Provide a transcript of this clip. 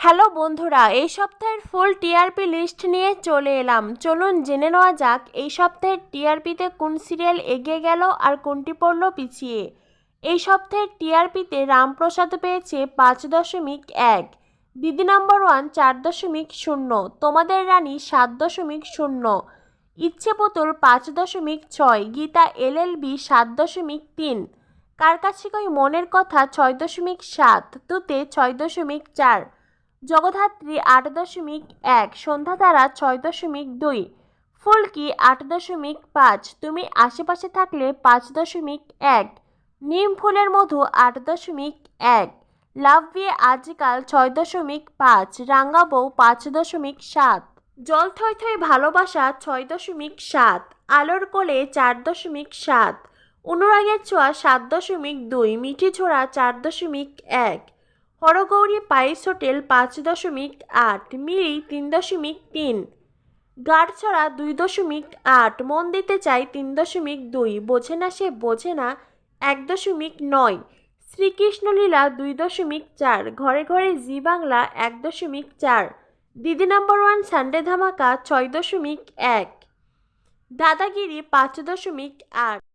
Hello বন্ধুরা, এই সপ্তাহের ফুল টিআরপি লিস্ট নিয়ে চলে এলাম। চলুন জেনে নেওয়া যাক এই সপ্তাহের টিআরপিতে কোন সিরিয়াল এগিয়ে গেল আর কোনটি পড়ল পিছিয়ে। এই সপ্তাহের টিআরপিতে রামপ্রসাদ পেয়েছে 5.1, দিদি নাম্বার 1 4.0, তোমাদের রানী 7.0, ইচ্ছে পুতুল 5.6, গীতা এলএলবি 7.3, কার কাছে কই মনের কথা 6.7, তুতে 6.4, জগদ্ধাত্রী 8.1, সন্ধ্যাতারা 6.2, ফুলকি 8.5, তুমি আশেপাশে থাকলে 5.1, নিম ফুলের মধু 8.1, লাভ বিয়ে আজকাল 6.5, রাঙ্গা বউ 5.7, জল থই থই ভালোবাসা 6.7, আলোর কোলে 4.7, অনুরাগের ছোঁয়া 7.2, মিঠি ছোড়া 4.1, হরগৌরী পাইস হোটেল 5.8, মিরি 3.3, গাড়ছড়া 2.8, মন দিতে চাই 3.2, বোঝে না সে বোঝে না 1.9, শ্রীকৃষ্ণলীলা 2.4, ঘরে ঘরে জি বাংলা 1.4, দিদি নাম্বার 1 সানডে ধামাকা 6.1, দাদাগিরি 5.8।